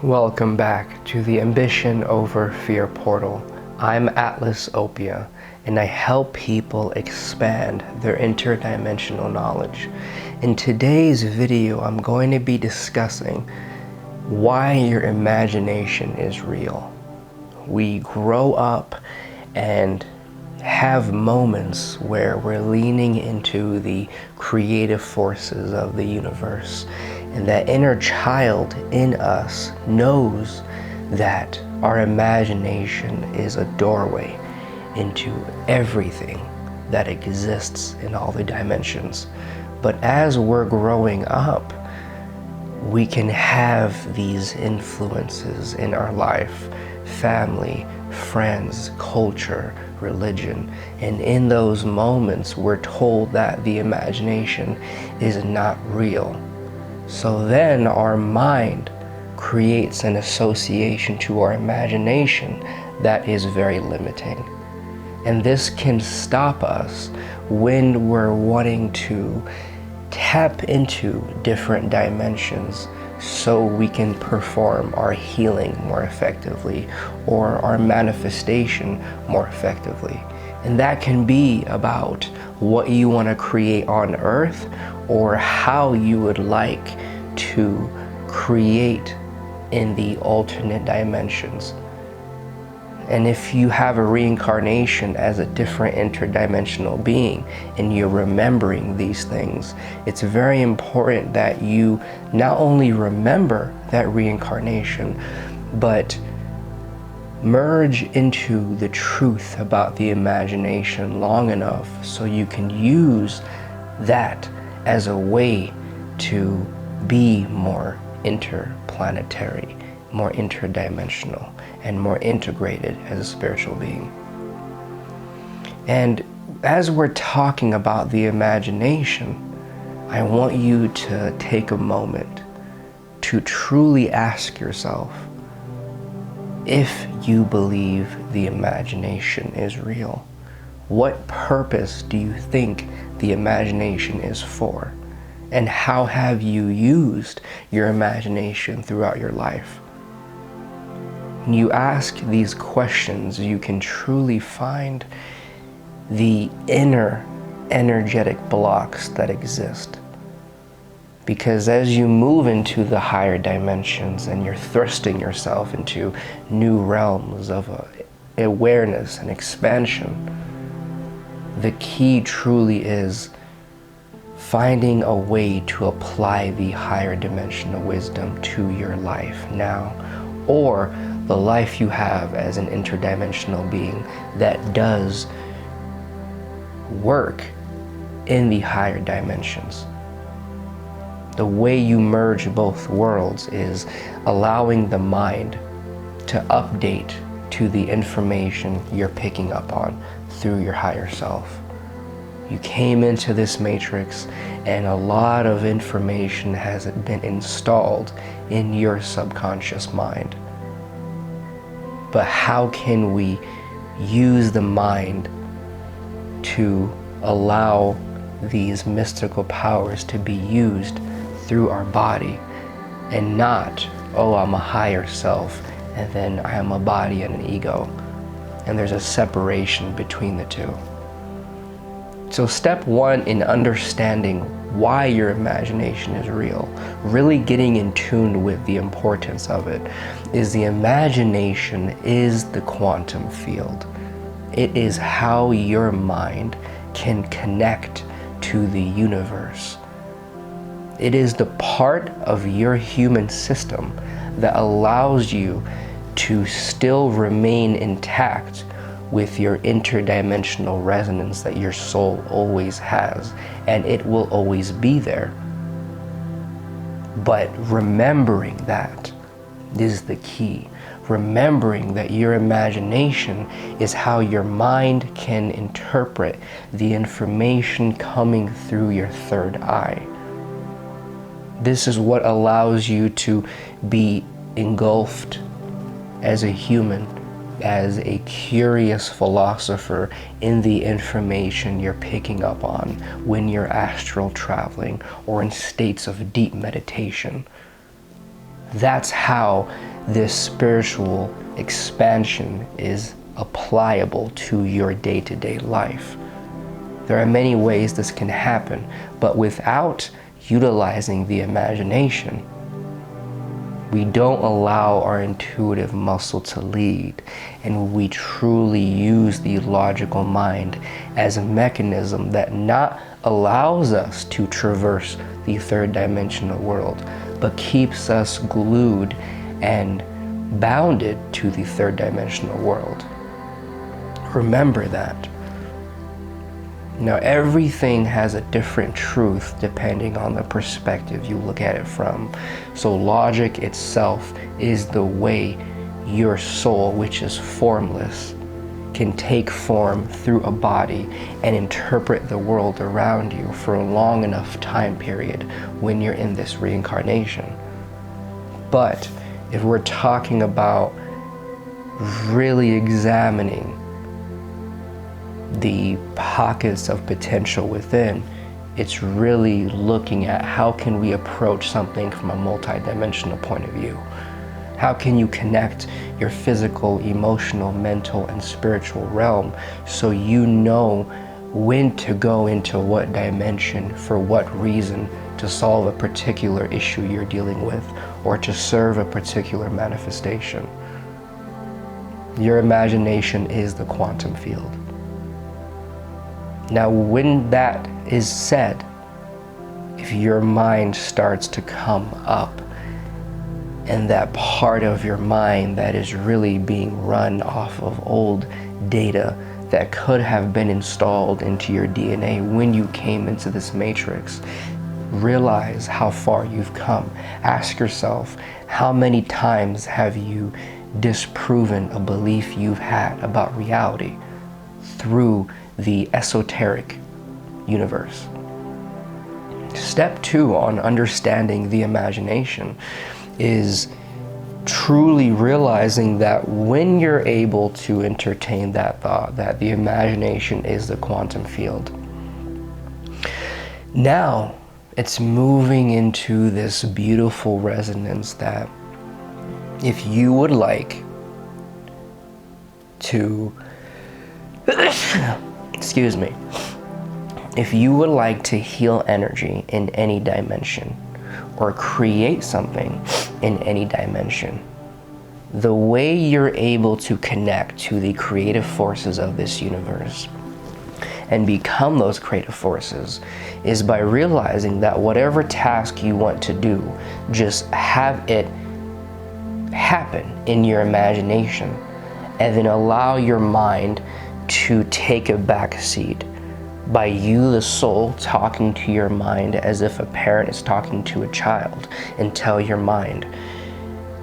Welcome back to the Ambition Over Fear portal. I'm Atlas Opia, and I help people expand their interdimensional knowledge. In today's video, I'm going to be discussing why your imagination is real. We grow up and have moments where we're leaning into the creative forces of the universe, and that inner child in us knows that our imagination is a doorway into everything that exists in all the dimensions. But as we're growing up, we can have these influences in our life: family, friends, culture, religion. And in those moments, we're told that the imagination is not real. So then our mind creates an association to our imagination that is very limiting. And this can stop us when we're wanting to tap into different dimensions so we can perform our healing more effectively or our manifestation more effectively. And that can be about what you want to create on Earth or how you would like to create in the alternate dimensions. And if you have a reincarnation as a different interdimensional being and you're remembering these things, it's very important that you not only remember that reincarnation, but merge into the truth about the imagination long enough so you can use that as a way to be more interplanetary, more interdimensional, and more integrated as a spiritual being. And as we're talking about the imagination, I want you to take a moment to truly ask yourself if you believe the imagination is real. What purpose do you think the imagination is for? And how have you used your imagination throughout your life? When you ask these questions, you can truly find the inner energetic blocks that exist. Because as you move into the higher dimensions and you're thrusting yourself into new realms of awareness and expansion, the key truly is finding a way to apply the higher dimensional wisdom to your life now, or the life you have as an interdimensional being that does work in the higher dimensions. The way you merge both worlds is allowing the mind to update to the information you're picking up on through your higher self. You came into this matrix and a lot of information has been installed in your subconscious mind. But how can we use the mind to allow these mystical powers to be used through our body and not, oh, I'm a higher self and then I am a body and an ego, and there's a separation between the two. So step one in understanding why your imagination is real, really getting in tune with the importance of it, is the imagination is the quantum field. It is how your mind can connect to the universe. It is the part of your human system that allows you to still remain intact with your interdimensional resonance that your soul always has, and it will always be there. But remembering that is the key. Remembering that your imagination is how your mind can interpret the information coming through your third eye. This is what allows you to be engulfed as a human, as a curious philosopher in the information you're picking up on when you're astral traveling or in states of deep meditation. That's how this spiritual expansion is applicable to your day-to-day life. There are many ways this can happen, but without utilizing the imagination, we don't allow our intuitive muscle to lead, and we truly use the logical mind as a mechanism that not allows us to traverse the third dimensional world, but keeps us glued and bounded to the third dimensional world. Remember that. Now, everything has a different truth depending on the perspective you look at it from. So logic itself is the way your soul, which is formless, can take form through a body and interpret the world around you for a long enough time period when you're in this reincarnation. But if we're talking about really examining the pockets of potential within, it's really looking at how can we approach something from a multidimensional point of view. How can you connect your physical, emotional, mental, and spiritual realm so you know when to go into what dimension for what reason to solve a particular issue you're dealing with or to serve a particular manifestation. Your imagination is the quantum field. Now, when that is said, if your mind starts to come up and that part of your mind that is really being run off of old data that could have been installed into your DNA when you came into this matrix, realize how far you've come. Ask yourself, how many times have you disproven a belief you've had about reality through the esoteric universe? Step 2 on understanding the imagination is truly realizing that when you're able to entertain that thought, that the imagination is the quantum field, now it's moving into this beautiful resonance that if you would like to excuse me, if you would like to heal energy in any dimension or create something in any dimension, the way you're able to connect to the creative forces of this universe and become those creative forces is by realizing that whatever task you want to do, just have it happen in your imagination and then allow your mind to take a back seat by you, the soul, talking to your mind as if a parent is talking to a child, and tell your mind,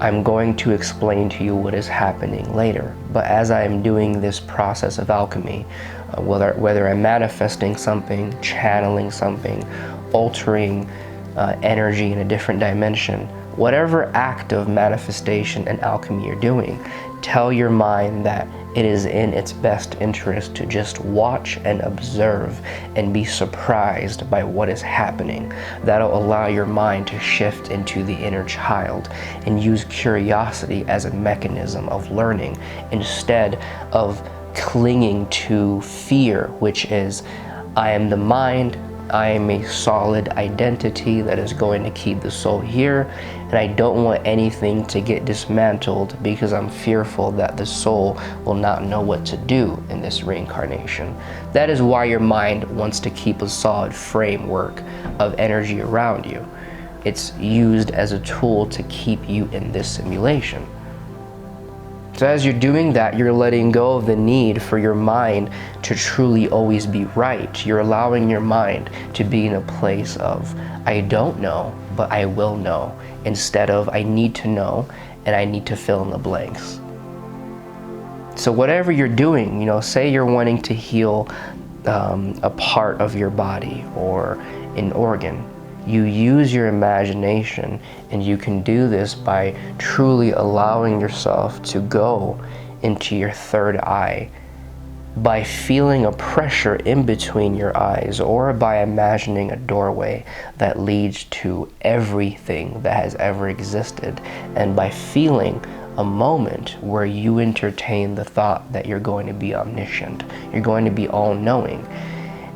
I'm going to explain to you what is happening later, but as I am doing this process of alchemy, whether I'm manifesting something, channeling something, altering energy in a different dimension, whatever act of manifestation and alchemy you're doing, tell your mind that it is in its best interest to just watch and observe and be surprised by what is happening. That'll allow your mind to shift into the inner child and use curiosity as a mechanism of learning instead of clinging to fear, which is, I am the mind, I am a solid identity that is going to keep the soul here, and I don't want anything to get dismantled because I'm fearful that the soul will not know what to do in this reincarnation. That is why your mind wants to keep a solid framework of energy around you. It's used as a tool to keep you in this simulation. So as you're doing that, you're letting go of the need for your mind to truly always be right. You're allowing your mind to be in a place of, I don't know, but I will know, instead of I need to know and I need to fill in the blanks. So whatever you're doing, say you're wanting to heal a part of your body or an organ, you use your imagination, and you can do this by truly allowing yourself to go into your third eye by feeling a pressure in between your eyes, or by imagining a doorway that leads to everything that has ever existed, and by feeling a moment where you entertain the thought that you're going to be omniscient, you're going to be all-knowing.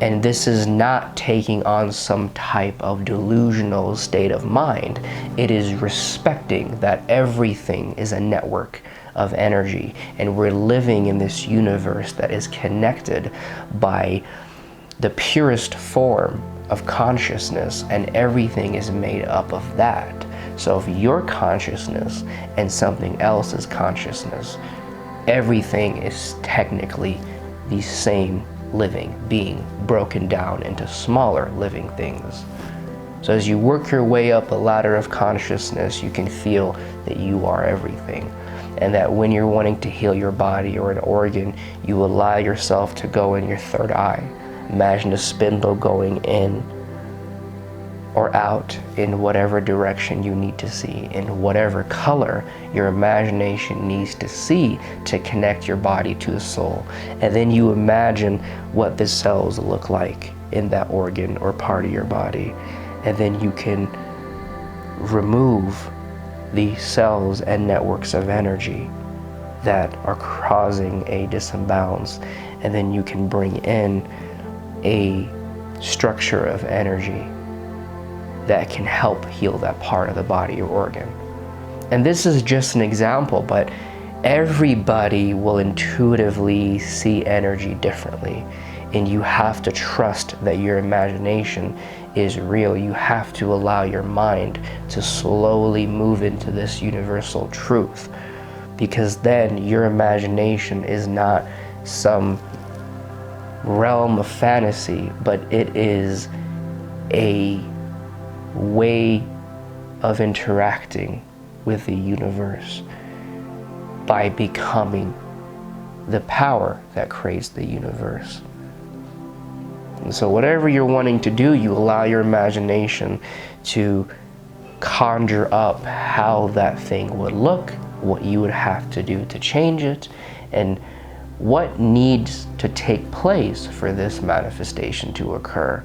And this is not taking on some type of delusional state of mind. It is respecting that everything is a network of energy, and we're living in this universe that is connected by the purest form of consciousness, and everything is made up of that. So if your consciousness and something else's consciousness, everything is technically the same living being broken down into smaller living things. So as you work your way up the ladder of consciousness, you can feel that you are everything. And that when you're wanting to heal your body or an organ, you allow yourself to go in your third eye. Imagine a spindle going in or out in whatever direction you need to see, in whatever color your imagination needs to see to connect your body to the soul. And then you imagine what the cells look like in that organ or part of your body. And then you can remove the cells and networks of energy that are causing a disimbalance, and then you can bring in a structure of energy that can help heal that part of the body or organ. And this is just an example, but everybody will intuitively see energy differently, and you have to trust that your imagination is real. You have to allow your mind to slowly move into this universal truth, because then your imagination is not some realm of fantasy, but it is a way of interacting with the universe by becoming the power that creates the universe. And so whatever you're wanting to do, you allow your imagination to conjure up how that thing would look, what you would have to do to change it, and what needs to take place for this manifestation to occur.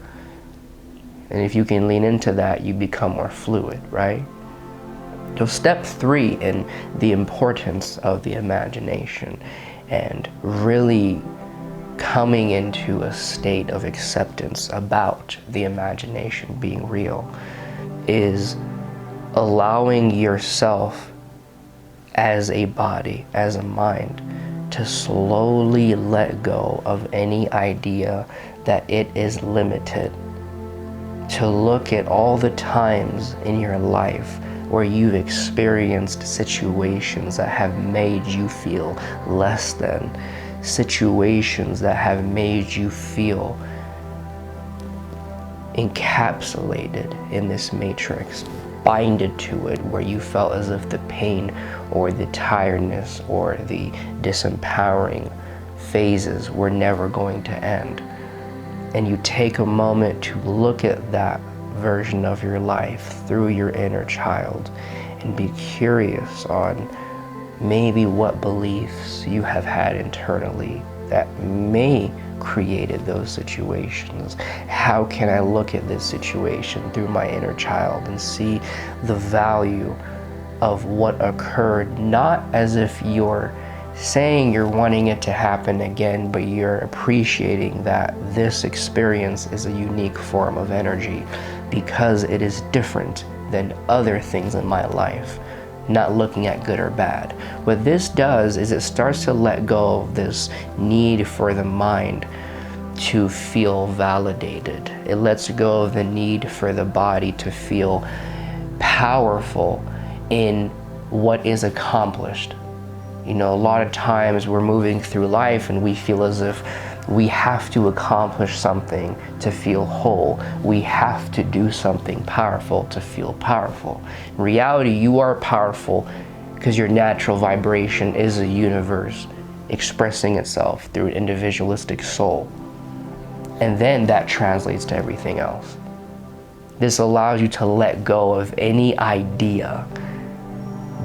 And if you can lean into that, you become more fluid, right? So step 3 in the importance of the imagination and really coming into a state of acceptance about the imagination being real is allowing yourself as a body, as a mind, to slowly let go of any idea that it is limited. To look at all the times in your life where you've experienced situations that have made you feel less than, situations that have made you feel encapsulated in this matrix, binded to it, where you felt as if the pain or the tiredness or the disempowering phases were never going to end. And you take a moment to look at that version of your life through your inner child and be curious on maybe what beliefs you have had internally that may created those situations. How can I look at this situation through my inner child and see the value of what occurred, not as if you're saying you're wanting it to happen again, but you're appreciating that this experience is a unique form of energy because it is different than other things in my life, not looking at good or bad. What this does is it starts to let go of this need for the mind to feel validated. It lets go of the need for the body to feel powerful in what is accomplished. You know, a lot of times we're moving through life and we feel as if we have to accomplish something to feel whole. We have to do something powerful to feel powerful. In reality, you are powerful because your natural vibration is a universe expressing itself through an individualistic soul. And then that translates to everything else. This allows you to let go of any idea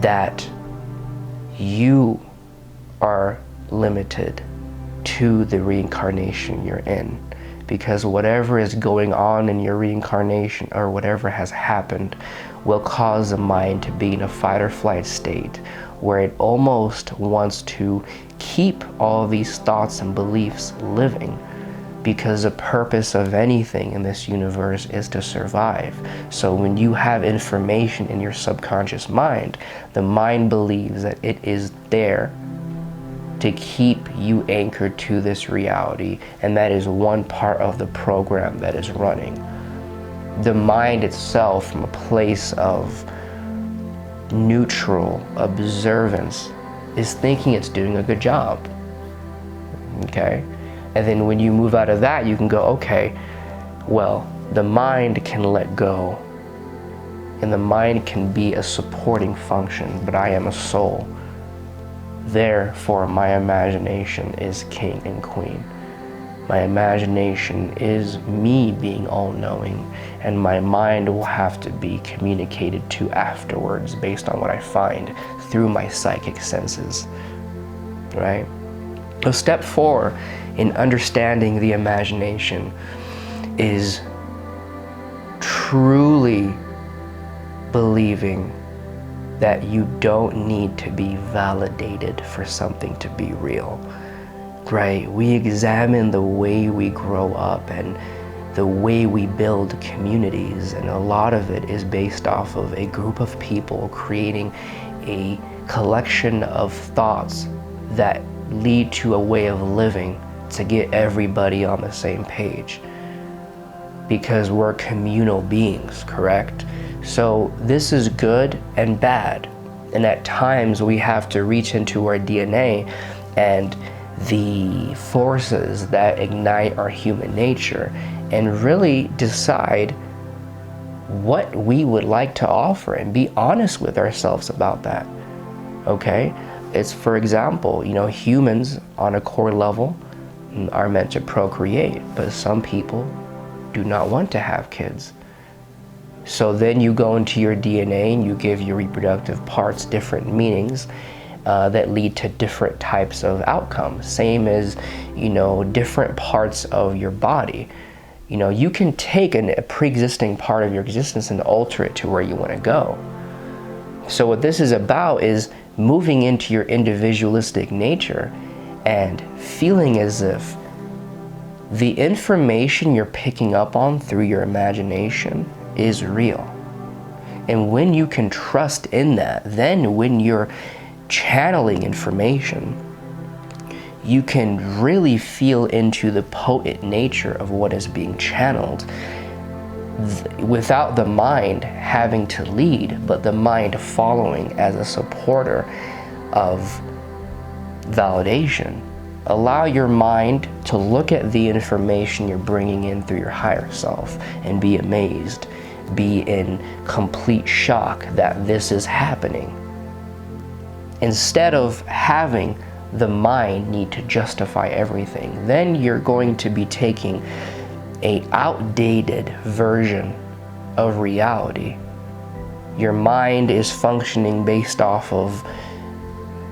that you are limited to the reincarnation you're in. Because whatever is going on in your reincarnation, or whatever has happened, will cause the mind to be in a fight or flight state where it almost wants to keep all these thoughts and beliefs living, because the purpose of anything in this universe is to survive. So when you have information in your subconscious mind, the mind believes that it is there to keep you anchored to this reality, and that is one part of the program that is running. The mind itself, from a place of neutral observance, is thinking it's doing a good job. Okay? And then when you move out of that, you can go, okay, well, the mind can let go, and the mind can be a supporting function, but I am a soul. Therefore, my imagination is king and queen. My imagination is me being all-knowing, and my mind will have to be communicated to afterwards based on what I find through my psychic senses, right? So step 4 in understanding the imagination is truly believing that you don't need to be validated for something to be real, right? We examine the way we grow up and the way we build communities, and a lot of it is based off of a group of people creating a collection of thoughts that lead to a way of living to get everybody on the same page, because we're communal beings, correct? So this is good and bad, and at times we have to reach into our DNA and the forces that ignite our human nature and really decide what we would like to offer and be honest with ourselves about that, okay? It's, for example, humans on a core level are meant to procreate, but some people do not want to have kids. So then you go into your DNA and you give your reproductive parts different meanings that lead to different types of outcomes. Same as, different parts of your body. You can take a pre-existing part of your existence and alter it to where you want to go. So what this is about is moving into your individualistic nature and feeling as if the information you're picking up on through your imagination is real. And when you can trust in that, then when you're channeling information, you can really feel into the potent nature of what is being channeled without the mind having to lead, but the mind following as a supporter of validation. Allow your mind to look at the information you're bringing in through your higher self and be amazed, be in complete shock that this is happening. Instead of having the mind need to justify everything, then you're going to be taking an outdated version of reality. Your mind is functioning based off of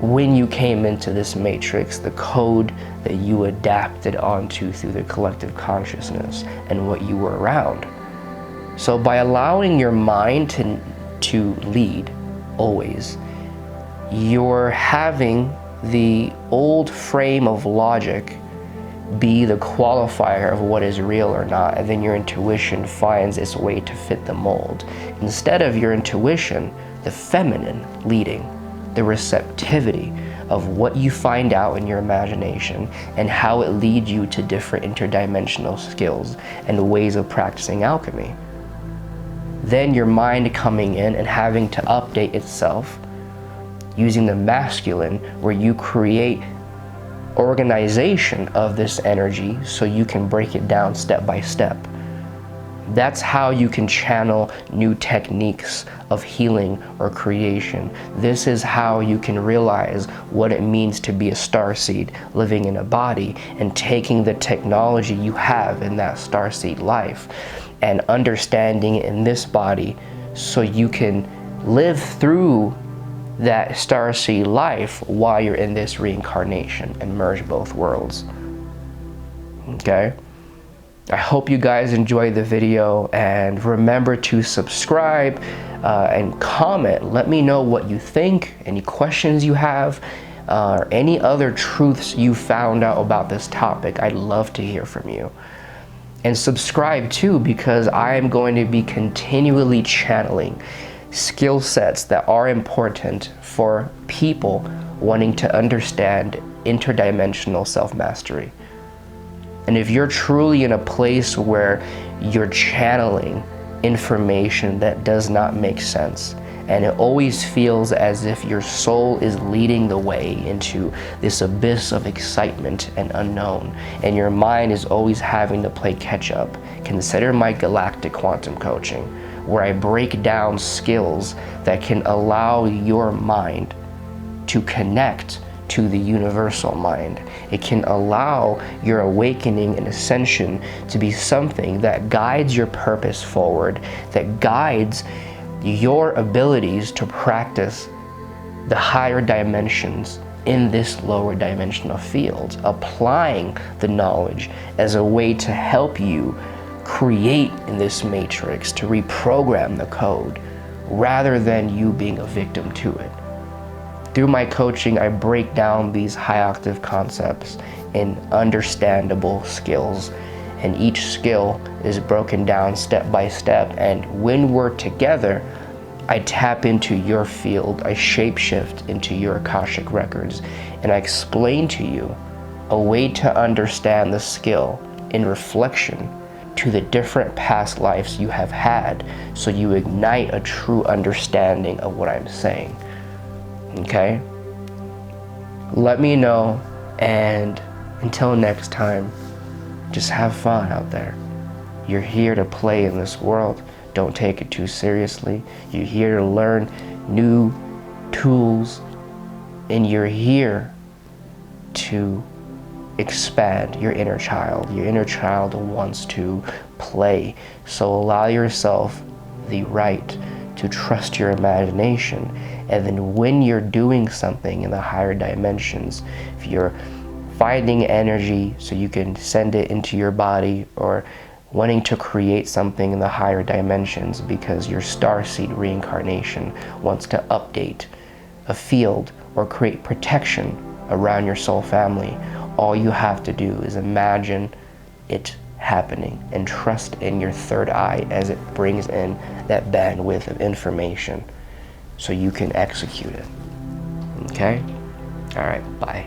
when you came into this matrix, the code that you adapted onto through the collective consciousness and what you were around. So by allowing your mind to lead always, you're having the old frame of logic be the qualifier of what is real or not, and then your intuition finds its way to fit the mold. Instead of your intuition, the feminine leading, the receptivity of what you find out in your imagination and how it leads you to different interdimensional skills and ways of practicing alchemy. Then your mind coming in and having to update itself using the masculine, where you create organization of this energy so you can break it down step by step. That's how you can channel new techniques of healing or creation. This is how you can realize what it means to be a starseed living in a body and taking the technology you have in that starseed life and understanding it in this body so you can live through that starseed life while you're in this reincarnation and merge both worlds. Okay? I hope you guys enjoyed the video, and remember to subscribe and comment. Let me know what you think, any questions you have, or any other truths you found out about this topic. I'd love to hear from you. And subscribe too, because I am going to be continually channeling skill sets that are important for people wanting to understand interdimensional self-mastery. And if you're truly in a place where you're channeling information that does not make sense, and it always feels as if your soul is leading the way into this abyss of excitement and unknown, and your mind is always having to play catch up, consider my galactic quantum coaching, where I break down skills that can allow your mind to connect to the universal mind. It can allow your awakening and ascension to be something that guides your purpose forward, that guides your abilities to practice the higher dimensions in this lower dimensional field, applying the knowledge as a way to help you create in this matrix, to reprogram the code, rather than you being a victim to it. Through my coaching, I break down these high octave concepts in understandable skills, and each skill is broken down step by step. And when we're together, I tap into your field, I shapeshift into your akashic records, and I explain to you a way to understand the skill in reflection to the different past lives you have had, so you ignite a true understanding of what I'm saying. Okay? Let me know, and until next time, just have fun out there. You're here to play in this world. Don't take it too seriously. You're here to learn new tools, and you're here to expand your inner child. Your inner child wants to play. So allow yourself the right to trust your imagination. And then when you're doing something in the higher dimensions, if you're finding energy so you can send it into your body, or wanting to create something in the higher dimensions because your starseed reincarnation wants to update a field or create protection around your soul family, all you have to do is imagine it happening and trust in your third eye as it brings in that bandwidth of information so you can execute it. Okay? All right, bye.